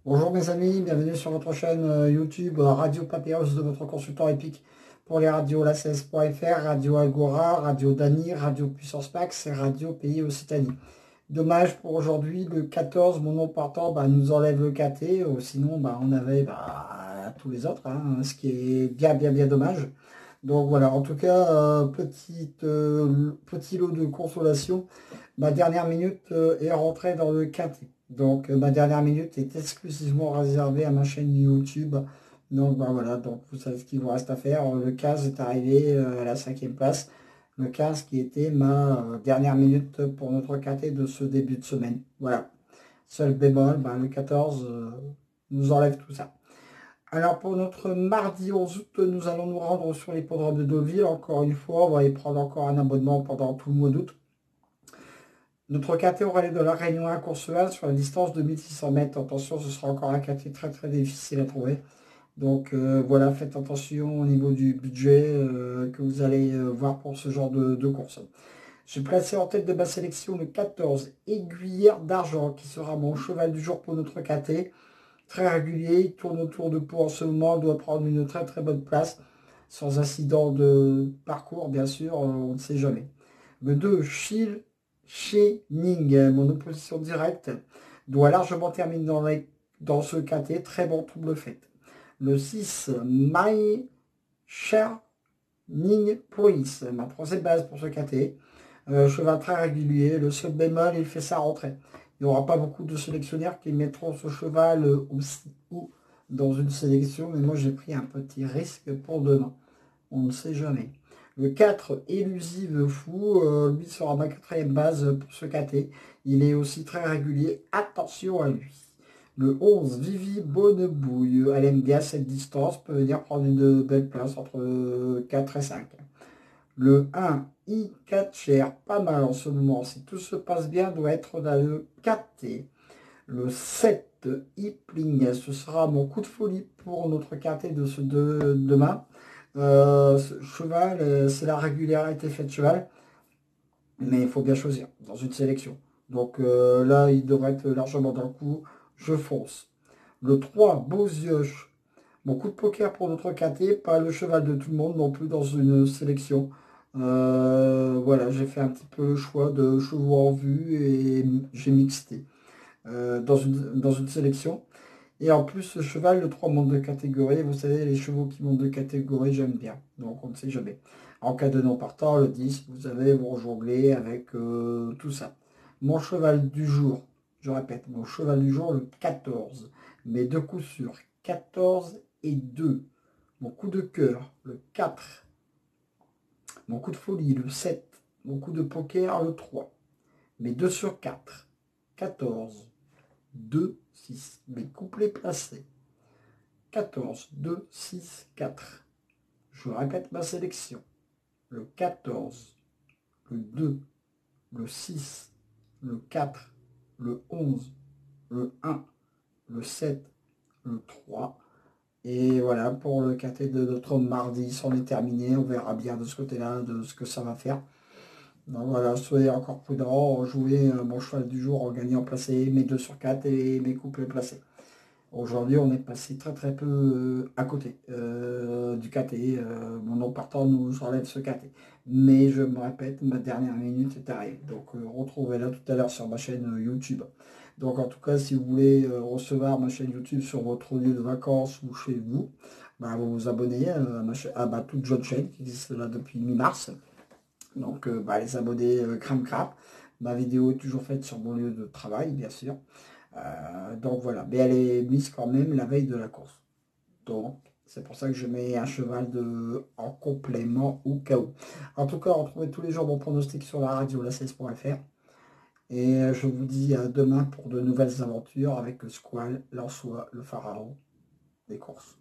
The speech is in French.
Bonjour mes amis, bienvenue sur votre chaîne YouTube Radio Papyrus de votre consultant épique pour les radios la16.fr, Radio Agora, Radio Dany, Radio Puissance Max et Radio Pays Occitanie. Dommage pour aujourd'hui, le 14, mon nom partant nous enlève le KT, sinon on avait tous les autres, hein, ce qui est bien dommage. Donc voilà, en tout cas, petit lot de consolation. Ma dernière minute est rentrée dans le KT. Donc ma dernière minute est exclusivement réservée à ma chaîne YouTube. Donc voilà, donc vous savez ce qu'il vous reste à faire. Le 15 est arrivé à la 5e place. Le 15 qui était ma dernière minute pour notre KT de ce début de semaine. Voilà. Seul bémol, le 14 nous enlève tout ça. Alors pour notre mardi 11 août, nous allons nous rendre sur l'hippodrome de Deauville. Encore une fois, on va y prendre encore un abonnement pendant tout le mois d'août. Notre KT aura lieu de la Réunion à Courseval sur la distance de 1600 mètres. Attention, ce sera encore un KT très difficile à trouver. Donc voilà, faites attention au niveau du budget que vous allez voir pour ce genre de course. J'ai placé en tête de ma sélection le 14, Aiguillère d'Argent, qui sera mon cheval du jour pour notre KT. Très régulier, il tourne autour de Pau en ce moment, doit prendre une très bonne place, sans incident de parcours, bien sûr, on ne sait jamais. Le 2, Shining, mon opposition directe, doit largement terminer dans ce KT, très bon double fait. Le 6, My Shining Police, ma troisième base pour ce KT. Cheval très régulier, le seul bémol, il fait sa rentrée. Il n'y aura pas beaucoup de sélectionnaires qui mettront ce cheval aussi haut dans une sélection, mais moi j'ai pris un petit risque pour demain. On ne sait jamais. Le 4, Élusive Fou, lui sera ma quatrième base pour ce KT. Il est aussi très régulier, attention à lui. Le 11, Vivi Bonnebouille, elle aime bien cette distance, peut venir prendre une belle place entre 4 et 5. Le 1, I4 pas mal en ce moment. Si tout se passe bien, doit être dans le 4T. Le 7, Ipling, ce sera mon coup de folie pour notre KT de ce demain. Ce cheval, c'est la régularité faite cheval, mais il faut bien choisir dans une sélection. Donc là, il devrait être largement dans le coup. Je fonce. Le 3, Beauzioche. Mon coup de poker pour notre KT, pas le cheval de tout le monde non plus dans une sélection. Voilà, j'ai fait un petit peu le choix de chevaux en vue et j'ai mixté dans une sélection. Et en plus, ce cheval, le 3 monte de catégorie. Vous savez, les chevaux qui montent de catégorie, j'aime bien. Donc, on ne sait jamais. En cas de non partant, le 10, vous savez, vous rejonglez avec tout ça. Mon cheval du jour, je répète, mon cheval du jour, le 14. Mes deux coups sûrs, 14 et 2. Mon coup de cœur, le 4. Mon coup de folie, le 7. Mon coup de poker, le 3. Mes 2 sur 4. 14, 2, 6. Mes couplets placés. 14, 2, 6, 4. Je répète ma sélection. Le 14, le 2, le 6, le 4, le 11, le 1, le 7, le 3. Et voilà, pour le KT de notre mardi, c'en est terminé. On verra bien de ce côté-là, de ce que ça va faire. Donc voilà, soyez encore prudents, jouez mon cheval du jour en gagnant placé, mes 2 sur 4 et mes couples placés. Aujourd'hui, on est passé très peu à côté du KT. Mon nom partant nous enlève ce KT. Mais je me répète, ma dernière minute est arrivée. Donc retrouvez-la tout à l'heure sur ma chaîne YouTube. Donc en tout cas, si vous voulez recevoir ma chaîne YouTube sur votre lieu de vacances ou chez vous, vous vous abonnez à ma chaîne, toute jeune chaîne qui existe là depuis mi-mars. Donc les abonnés crème crap. Ma vidéo est toujours faite sur mon lieu de travail, bien sûr. Donc voilà, mais elle est mise quand même la veille de la course. Donc c'est pour ça que je mets un cheval en complément au cas où. En tout cas, retrouvez tous les jours mon pronostic sur la radio, la16.fr. Et je vous dis à demain pour de nouvelles aventures avec Squall, Lançois, le pharaon des courses.